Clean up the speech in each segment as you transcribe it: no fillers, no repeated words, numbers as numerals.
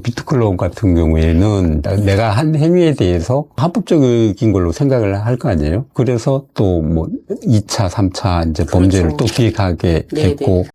비트클럽 같은 경우에는 내가 한 행위에 대해서 합법적인 걸로 생각을 할 거 아니에요? 그래서 또 뭐 2차, 3차 이제 범죄를 또 기획하게 됐고.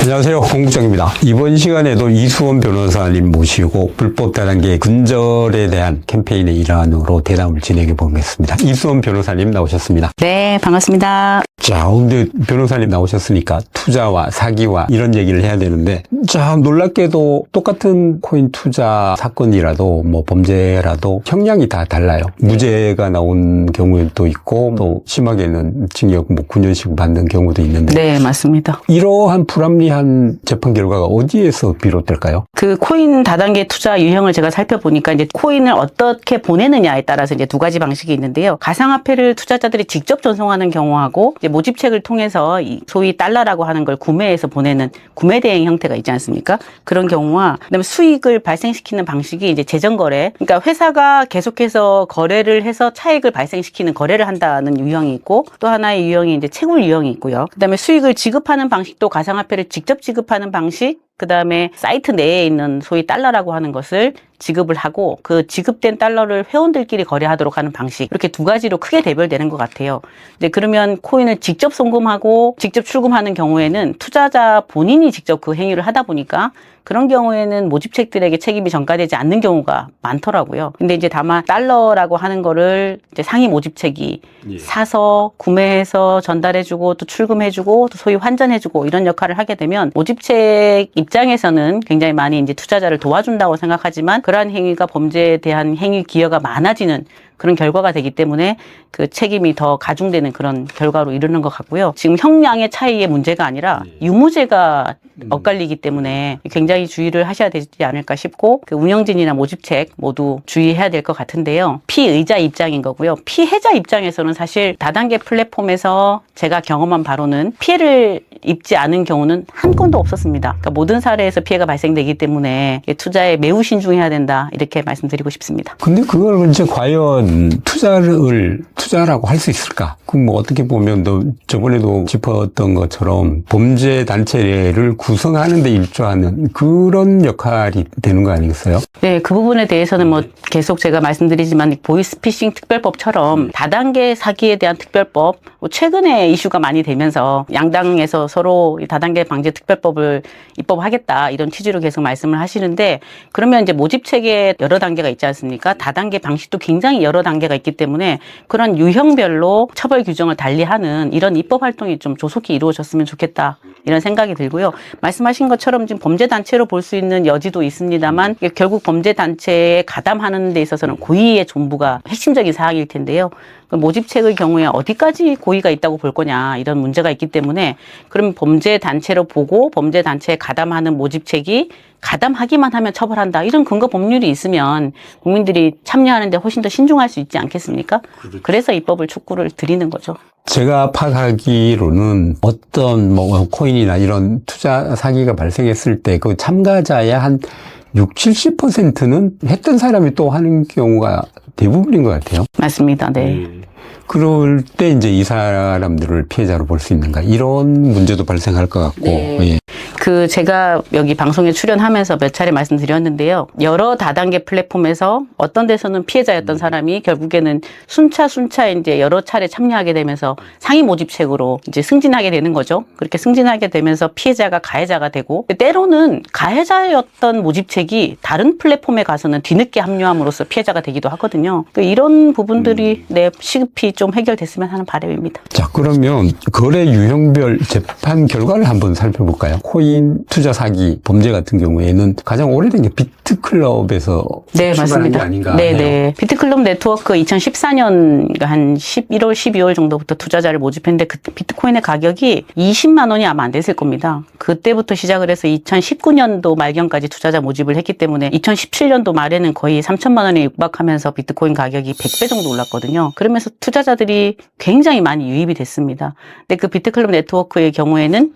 안녕하세요, 공국장입니다. 이번 시간에도 이수원 변호사님 모시고 불법 다단계 근절에 대한 캠페인의 일환으로 대담을 진행해 보겠습니다. 이수원 변호사님 나오셨습니다. 네, 반갑습니다. 자, 오늘 변호사님 나오셨으니까 투자와 사기와 이런 얘기를 해야 되는데, 자, 놀랍게도 똑같은 코인 투자 사건이라도 뭐 범죄라도 형량이 다 달라요. 무죄가 나온 경우도 있고 또 심하게는 징역 뭐 9년씩 받는 경우도 있는데. 네, 맞습니다. 이러한 불합리한 재판 결과가 어디에서 비롯될까요? 그 코인 다단계 투자 유형을 제가 살펴보니까 이제 코인을 어떻게 보내느냐에 따라서 이제 두 가지 방식이 있는데요. 가상화폐를 투자자들이 직접 전송하는 경우하고 이제 모집책을 통해서 소위 달러라고 하는 걸 구매해서 보내는 구매 대행 형태가 있지 않습니까? 그런 경우와 그다음에 수익을 발생시키는 방식이 이제 재정거래. 그러니까 회사가 계속해서 거래를 해서 차익을 발생시키는 거래를 한다는 유형이 있고 또 하나의 유형이 이제 채굴 유형이 있고요. 그다음에 수익을 지급하는 방식도 가상화폐를 직접 지급하는 방식, 그 다음에 사이트 내에 있는 소위 달러라고 하는 것을 지급을 하고 그 지급된 달러를 회원들끼리 거래하도록 하는 방식, 이렇게 두 가지로 크게 대별되는 것 같아요. 이제 그러면 코인을 직접 송금하고 직접 출금하는 경우에는 투자자 본인이 직접 그 행위를 하다 보니까 그런 경우에는 모집책들에게 책임이 전가되지 않는 경우가 많더라고요. 근데 이제 다만 달러라고 하는 거를 이제 상위 모집책이 사서 구매해서 전달해주고 또 출금해주고 또 소위 환전해주고 이런 역할을 하게 되면 모집책 입장에서는 굉장히 많이 이제 투자자를 도와준다고 생각하지만 그러한 행위가 범죄에 대한 행위 기여가 많아지는 그런 결과가 되기 때문에 그 책임이 더 가중되는 그런 결과로 이르는 것 같고요. 지금 형량의 차이의 문제가 아니라 유무죄가 엇갈리기 때문에 굉장히 주의를 하셔야 되지 않을까 싶고 그 운영진이나 모집책 모두 주의해야 될 것 같은데요. 피의자 입장인 거고요. 피해자 입장에서는 사실 다단계 플랫폼에서 제가 경험한 바로는 피해를 입지 않은 경우는 한 건도 없었습니다. 그러니까 모든 사례에서 피해가 발생되기 때문에 투자에 매우 신중해야 된다 이렇게 말씀드리고 싶습니다. 근데 그걸 이제 과연 투자라고 할 수 있을까? 그럼 뭐 어떻게 보면 너 저번에도 짚었던 것처럼 범죄 단체를 구성하는 데 일조하는 그런 역할이 되는 거 아니겠어요? 네, 그 부분에 대해서는 뭐 계속 제가 말씀드리지만 보이스피싱 특별법처럼 다단계 사기에 대한 특별법 최근에 이슈가 많이 되면서 양당에서 서로 다단계 방지 특별법을 입법하겠다 이런 취지로 계속 말씀을 하시는데 그러면 이제 모집책에 여러 단계가 있지 않습니까? 다단계 방식도 굉장히 여러 단계가 있기 때문에 그런 유형별로 처벌 규정을 달리하는 이런 입법 활동이 좀 조속히 이루어졌으면 좋겠다 이런 생각이 들고요. 말씀하신 것처럼 지금 범죄 단체로 볼 수 있는 여지도 있습니다만 결국 범죄 단체에 가담하는 데 있어서는 고의의 존부가 핵심적인 사항일 텐데요. 모집책의 경우에 어디까지 고의가 있다고 볼 거냐 이런 문제가 있기 때문에 그럼 범죄 단체로 보고 범죄 단체에 가담하는 모집책이 가담하기만 하면 처벌한다 이런 근거 법률이 있으면 국민들이 참여하는 데 훨씬 더 신중할 수 있지 않겠습니까? 그렇죠. 그래서 입법을 촉구를 드리는 거죠. 제가 파악하기로는 어떤 뭐 코인이나 이런 투자 사기가 발생했을 때 그 참가자의 한 60~70%는 했던 사람이 또 하는 경우가 대부분인 것 같아요. 맞습니다. 네. 그럴 때 이제 이 사람들을 피해자로 볼 수 있는가 이런 문제도 발생할 것 같고. 네. 예. 제가 여기 방송에 출연하면서 몇 차례 말씀드렸는데요. 여러 다단계 플랫폼에서 어떤 데서는 피해자였던 사람이 결국에는 순차 이제 여러 차례 참여하게 되면서 상위 모집책으로 이제 승진하게 되는 거죠. 그렇게 승진하게 되면서 피해자가 가해자가 되고 때로는 가해자였던 모집책이 다른 플랫폼에 가서는 뒤늦게 합류함으로써 피해자가 되기도 하거든요. 이런 부분들이 시급히 좀 해결됐으면 하는 바람입니다. 자, 그러면 거래 유형별 재판 결과를 한번 살펴볼까요? 코인 투자 사기 범죄 같은 경우에는 가장 오래된 게 비트클럽에서 네, 출발한 게 아닌가 네, 해요. 네. 비트클럽 네트워크 2014년 한 11월, 12월 정도부터 투자자를 모집했는데 그 비트코인의 가격이 20만 원이 아마 안 됐을 겁니다. 그때부터 시작을 해서 2019년도 말경까지 투자자 모집을 했기 때문에 2017년도 말에는 거의 3천만 원에 육박하면서 비트코인 가격이 100배 정도 올랐거든요. 그러면서 투자자들이 굉장히 많이 유입이 됐습니다. 근데 그 비트클럽 네트워크의 경우에는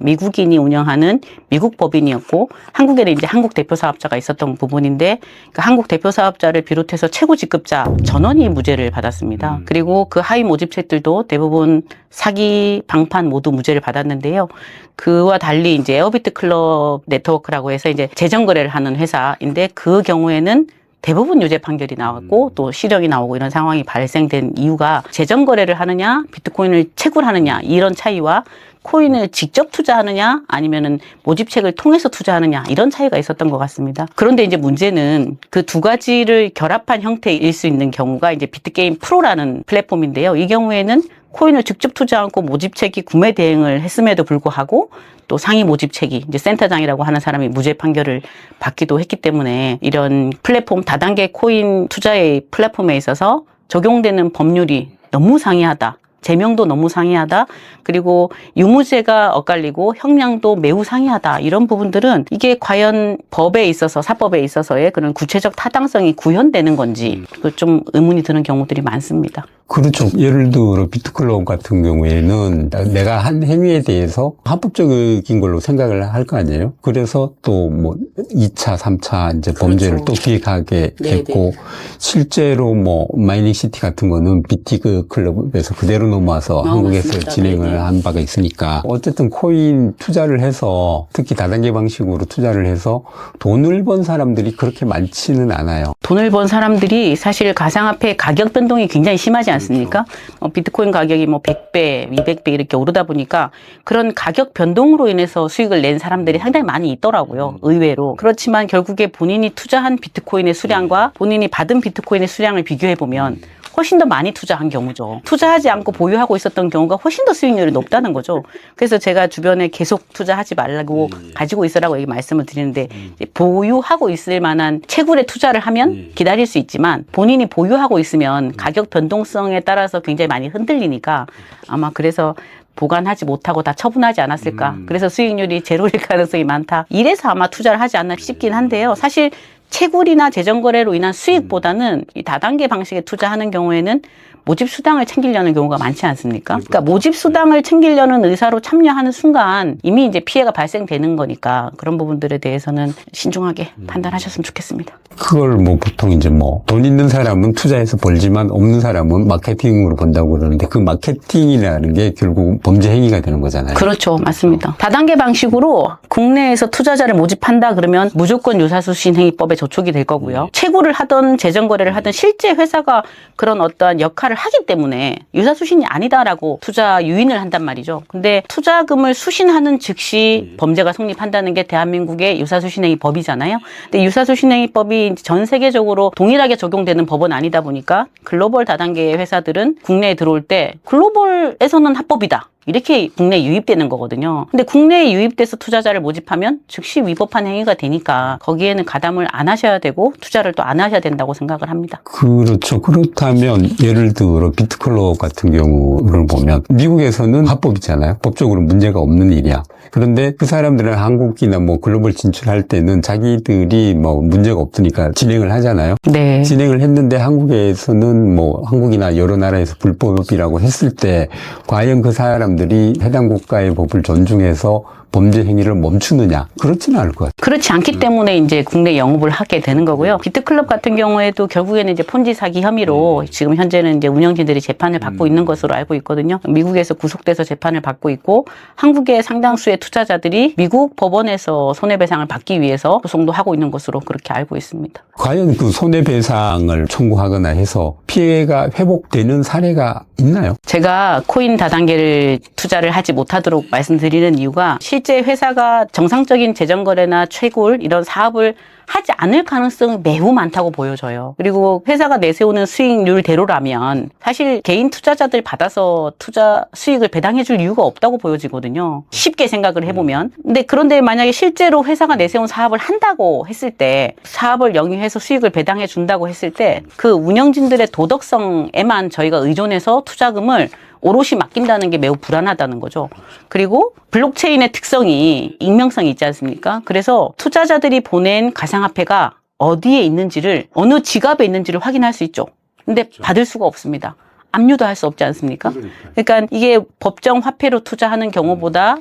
미국인이 개인이 운영하는 미국 법인이었고 한국에는 이제 한국 대표 사업자가 있었던 부분인데 그 한국 대표 사업자를 비롯해서 최고 직급자 전원이 무죄를 받았습니다. 그리고 그 하위 모집책들도 대부분 사기, 방판 모두 무죄를 받았는데요. 그와 달리 이제 에어비트 클럽 네트워크라고 해서 이제 재정 거래를 하는 회사인데 그 경우에는 대부분 유죄 판결이 나왔고 또 실형이 나오고 이런 상황이 발생된 이유가 재정 거래를 하느냐, 비트코인을 채굴하느냐 이런 차이와 코인을 직접 투자하느냐 아니면은 모집책을 통해서 투자하느냐 이런 차이가 있었던 것 같습니다. 그런데 이제 문제는 그 두 가지를 결합한 형태일 수 있는 경우가 이제 비트게임 프로라는 플랫폼인데요. 이 경우에는 코인을 직접 투자 않고 모집책이 구매 대행을 했음에도 불구하고 또 상위 모집책이 이제 센터장이라고 하는 사람이 무죄 판결을 받기도 했기 때문에 이런 플랫폼 다단계 코인 투자의 플랫폼에 있어서 적용되는 법률이 너무 상이하다. 제명도 너무 상이하다. 그리고 유무죄가 엇갈리고 형량도 매우 상이하다. 이런 부분들은 이게 과연 법에 있어서 사법에 있어서의 그런 구체적 타당성이 구현되는 건지 좀 의문이 드는 경우들이 많습니다. 그렇죠. 예를 들어 비트클럽 같은 경우에는 내가 한 행위에 대해서 합법적인 걸로 생각을 할 거 아니에요. 그래서 또 뭐 2차, 3차 이제 범죄를 또 기획하게 했고 실제로 뭐 마이닝 시티 같은 거는 비티그 클럽에서 그대로 넘어와서 한국에서 맞습니다. 진행을 한 바가 있으니까 어쨌든 코인 투자를 해서 특히 다단계 방식으로 투자를 해서 돈을 번 사람들이 그렇게 많지는 않아요. 돈을 번 사람들이 사실 가상화폐 가격 변동이 굉장히 심하지 않습니까? 비트코인 가격이 뭐 100배, 200배 이렇게 오르다 보니까 그런 가격 변동으로 인해서 수익을 낸 사람들이 상당히 많이 있더라고요. 의외로. 그렇지만 결국에 본인이 투자한 비트코인의 수량과 본인이 받은 비트코인의 수량을 비교해 보면 훨씬 더 많이 투자한 경우죠. 투자하지 않고 보유하고 있었던 경우가 훨씬 더 수익률이 높다는 거죠. 그래서 제가 주변에 계속 투자하지 말라고 가지고 있으라고 말씀을 드리는데 보유하고 있을 만한 채굴에 투자를 하면 기다릴 수 있지만 본인이 보유하고 있으면 가격 변동성에 따라서 굉장히 많이 흔들리니까 아마 그래서 보관하지 못하고 다 처분하지 않았을까. 그래서 수익률이 제로일 가능성이 많다. 이래서 아마 투자를 하지 않나 싶긴 한데요. 사실 채굴이나 재정거래로 인한 수익보다는 이 다단계 방식에 투자하는 경우에는 모집 수당을 챙기려는 경우가 많지 않습니까? 그러니까 모집 수당을 챙기려는 의사로 참여하는 순간 이미 이제 피해가 발생되는 거니까 그런 부분들에 대해서는 신중하게 판단하셨으면 좋겠습니다. 그걸 뭐 보통 이제 뭐 돈 있는 사람은 투자해서 벌지만 없는 사람은 마케팅으로 번다고 그러는데 그 마케팅이라는 게 결국 범죄 행위가 되는 거잖아요. 그렇죠. 맞습니다. 다단계 방식으로 국내에서 투자자를 모집한다 그러면 무조건 유사수신행위법에 저촉이 될 거고요. 채굴을 하든 재정거래를 하든 실제 회사가 그런 어떠한 역할을 하기 때문에 유사수신이 아니다라고 투자 유인을 한단 말이죠. 근데 투자금을 수신하는 즉시 범죄가 성립한다는 게 대한민국의 유사수신행위법이잖아요. 근데 유사수신행위법이 전 세계적으로 동일하게 적용되는 법은 아니다 보니까 글로벌 다단계의 회사들은 국내에 들어올 때 글로벌에서는 합법이다. 이렇게 국내에 유입되는 거거든요. 근데 국내에 유입돼서 투자자를 모집하면 즉시 위법한 행위가 되니까 거기에는 가담을 안 하셔야 되고 투자를 또 안 하셔야 된다고 생각을 합니다. 그렇죠. 그렇다면 예를 들어 비트클럽 같은 경우를 보면 미국에서는 합법이잖아요. 법적으로 문제가 없는 일이야. 그런데 그 사람들은 한국이나 뭐 글로벌 진출할 때는 자기들이 뭐 문제가 없으니까 진행을 하잖아요. 네. 진행을 했는데 한국에서는 뭐 한국이나 여러 나라에서 불법이라고 했을 때 과연 그 사람들이 해당 국가의 법을 존중해서 범죄 행위를 멈추느냐? 그렇지는 않을 것 같아요. 그렇지 않기 때문에 이제 국내 영업을 하게 되는 거고요. 비트클럽 같은 경우에도 결국에는 이제 폰지 사기 혐의로 지금 현재는 이제 운영진들이 재판을 받고 있는 것으로 알고 있거든요. 미국에서 구속돼서 재판을 받고 있고 한국의 상당수의 투자자들이 미국 법원에서 손해배상을 받기 위해서 소송도 하고 있는 것으로 그렇게 알고 있습니다. 과연 그 손해배상을 청구하거나 해서 피해가 회복되는 사례가 있나요? 제가 코인 다단계를 투자를 하지 못하도록 말씀드리는 이유가 실제 회사가 정상적인 재정거래나 채굴 이런 사업을 하지 않을 가능성이 매우 많다고 보여져요. 그리고 회사가 내세우는 수익률대로라면 사실 개인 투자자들 받아서 투자 수익을 배당해 줄 이유가 없다고 보여지거든요. 쉽게 생각을 해보면. 그런데 만약에 실제로 회사가 내세운 사업을 한다고 했을 때 사업을 영위해서 수익을 배당해 준다고 했을 때 그 운영진들의 도덕성에만 저희가 의존해서 투자금을 오롯이 맡긴다는 게 매우 불안하다는 거죠. 그리고 블록체인의 특성이 익명성이 있지 않습니까? 그래서 투자자들이 보낸 가상화폐가 어디에 있는지를 어느 지갑에 있는지를 확인할 수 있죠. 근데 받을 수가 없습니다. 압류도 할 수 없지 않습니까? 그러니까 이게 법정 화폐로 투자하는 경우보다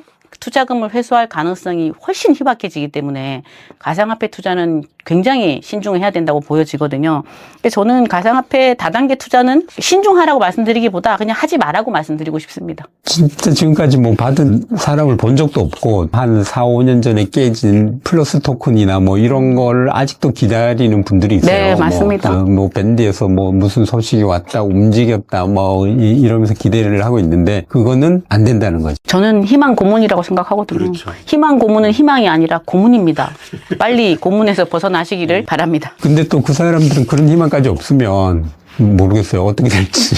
투자금을 회수할 가능성이 훨씬 희박해지기 때문에 가상화폐 투자는 굉장히 신중해야 된다고 보여지거든요. 근데 저는 가상화폐 다단계 투자는 신중하라고 말씀드리기보다 그냥 하지 말라고 말씀드리고 싶습니다. 진짜 지금까지 뭐 받은 사람을 본 적도 없고 한 4, 5년 전에 깨진 플러스 토큰이나 뭐 이런 걸 아직도 기다리는 분들이 있어요. 네, 맞습니다. 뭐 밴드에서 뭐 무슨 소식이 왔다, 움직였다, 뭐 이러면서 기대를 하고 있는데 그거는 안 된다는 거죠. 저는 희망 고문이라고 생각하거든요. 그렇죠. 희망 고문은 희망이 아니라 고문입니다. 빨리 고문에서 벗어나시기를 바랍니다. 근데 또 그 사람들은 그런 희망까지 없으면 모르겠어요. 어떻게 될지.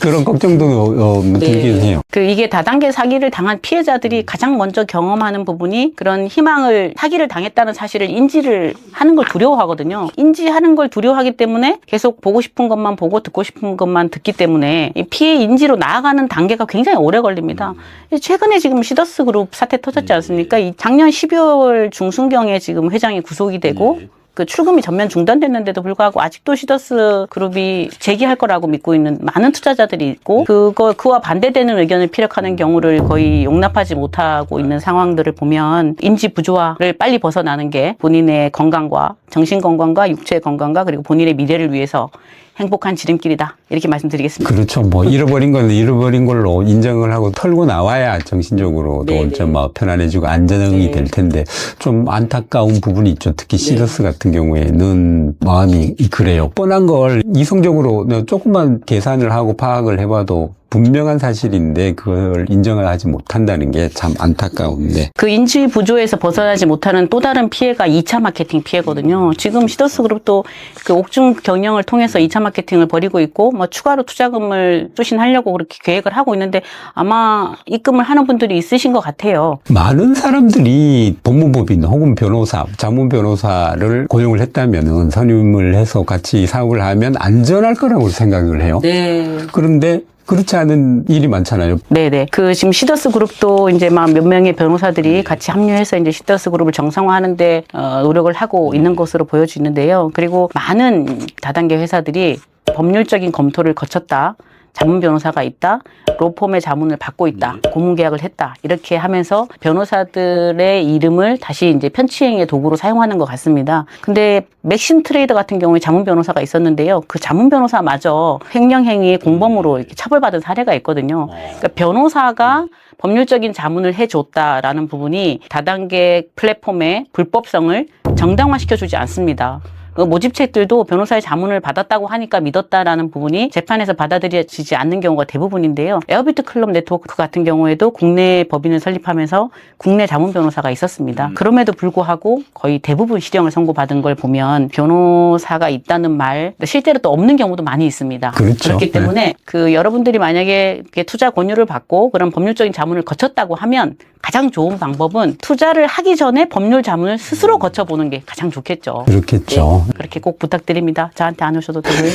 그런 걱정도 들긴 해요. 이게 다단계 사기를 당한 피해자들이 가장 먼저 경험하는 부분이 그런 희망을 사기를 당했다는 사실을 인지를 하는 걸 두려워하거든요. 인지하는 걸 두려워하기 때문에 계속 보고 싶은 것만 보고 듣고 싶은 것만 듣기 때문에 이 피해 인지로 나아가는 단계가 굉장히 오래 걸립니다. 최근에 지금 시더스 그룹 사태 터졌지 않습니까? 이 작년 12월 중순경에 지금 회장이 구속이 되고 그 출금이 전면 중단됐는데도 불구하고 아직도 시더스 그룹이 재기할 거라고 믿고 있는 많은 투자자들이 있고 그와 반대되는 의견을 피력하는 경우를 거의 용납하지 못하고 있는 상황들을 보면 인지 부조화를 빨리 벗어나는 게 본인의 건강과 정신 건강과 육체 건강과 그리고 본인의 미래를 위해서 행복한 지름길이다. 이렇게 말씀드리겠습니다. 그렇죠. 뭐 잃어버린 건 잃어버린 걸로 인정을 하고 털고 나와야 정신적으로도 좀 편안해지고 안정이 될 텐데 좀 안타까운 부분이 있죠. 특히 시더스 같은 경우에는 마음이 그래요. 뻔한 걸 이성적으로 조금만 계산을 하고 파악을 해봐도 분명한 사실인데 그걸 인정을 하지 못한다는 게 참 안타까운데 그 인지 부조에서 벗어나지 못하는 또 다른 피해가 2차 마케팅 피해거든요. 지금 시더스 그룹도 그 옥중 경영을 통해서 2차 마케팅을 벌이고 있고 뭐 추가로 투자금을 수신하려고 그렇게 계획을 하고 있는데 아마 입금을 하는 분들이 있으신 것 같아요. 많은 사람들이 법무법인 혹은 변호사, 자문 변호사를 고용을 했다면은 선임을 해서 같이 사업을 하면 안전할 거라고 생각을 해요. 네. 그런데 그렇지 않은 일이 많잖아요. 네네. 지금 시더스 그룹도 이제 막 몇 명의 변호사들이 같이 합류해서 이제 시더스 그룹을 정상화하는데 노력을 하고 있는 것으로 보여지는데요. 그리고 많은 다단계 회사들이 법률적인 검토를 거쳤다. 자문 변호사가 있다. 로펌의 자문을 받고 있다. 고문계약을 했다. 이렇게 하면서 변호사들의 이름을 다시 이제 편취행위의 도구로 사용하는 것 같습니다. 근데 맥심 트레이더 같은 경우에 자문 변호사가 있었는데요. 그 자문 변호사마저 횡령행위의 공범으로 이렇게 처벌받은 사례가 있거든요. 그러니까 변호사가 법률적인 자문을 해줬다라는 부분이 다단계 플랫폼의 불법성을 정당화시켜주지 않습니다. 모집책들도 변호사의 자문을 받았다고 하니까 믿었다라는 부분이 재판에서 받아들여지지 않는 경우가 대부분인데요. 에어비트 클럽 네트워크 같은 경우에도 국내 법인을 설립하면서 국내 자문 변호사가 있었습니다. 그럼에도 불구하고 거의 대부분 실형을 선고받은 걸 보면 변호사가 있다는 말 실제로 또 없는 경우도 많이 있습니다. 그렇죠. 그렇기 때문에 여러분들이 만약에 이렇게 투자 권유를 받고 그런 법률적인 자문을 거쳤다고 하면 가장 좋은 방법은 투자를 하기 전에 법률 자문을 스스로 거쳐보는 게 가장 좋겠죠. 그렇겠죠. 네, 그렇게 꼭 부탁드립니다. 저한테 안 오셔도 되고요.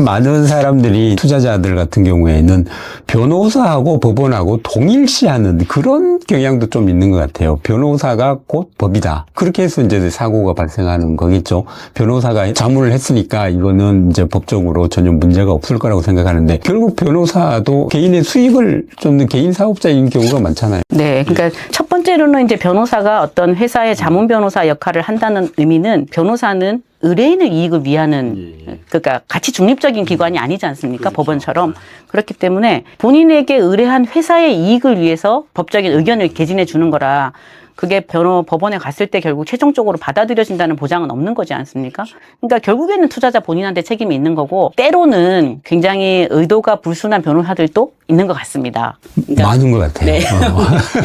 많은 사람들이 투자자들 같은 경우에는 변호사하고 법원하고 동일시하는 그런 경향도 좀 있는 것 같아요. 변호사가 곧 법이다. 그렇게 해서 이제 사고가 발생하는 거겠죠. 변호사가 자문을 했으니까 이거는 이제 법적으로 전혀 문제가 없을 거라고 생각하는데 결국 변호사도 개인의 수익을 쫓는 개인 사업자인 경우가 많잖아요. 네, 그러니까 첫 번째로는 이제 변호사가 어떤 회사의 자문 변호사 역할을 한다는 의미는 변호사는 의뢰인의 이익을 위하는 그러니까 가치 중립적인 기관이 아니지 않습니까? 법원처럼. 그렇기 때문에 본인에게 의뢰한 회사의 이익을 위해서 법적인 의견을 개진해 주는 거라 그게 법원에 갔을 때 결국 최종적으로 받아들여진다는 보장은 없는 거지 않습니까? 그러니까 결국에는 투자자 본인한테 책임이 있는 거고 때로는 굉장히 의도가 불순한 변호사들도 있는 것 같습니다. 그러니까 많은 것 같아요. 네.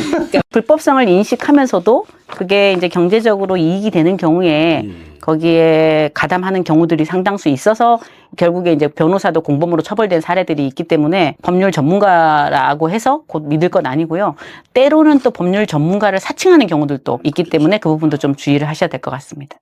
그러니까 불법성을 인식하면서도 그게 이제 경제적으로 이익이 되는 경우에 거기에 가담하는 경우들이 상당수 있어서 결국에 이제 변호사도 공범으로 처벌된 사례들이 있기 때문에 법률 전문가라고 해서 곧 믿을 건 아니고요. 때로는 또 법률 전문가를 사칭하는 경우들도 있기 때문에 그 부분도 좀 주의를 하셔야 될 것 같습니다.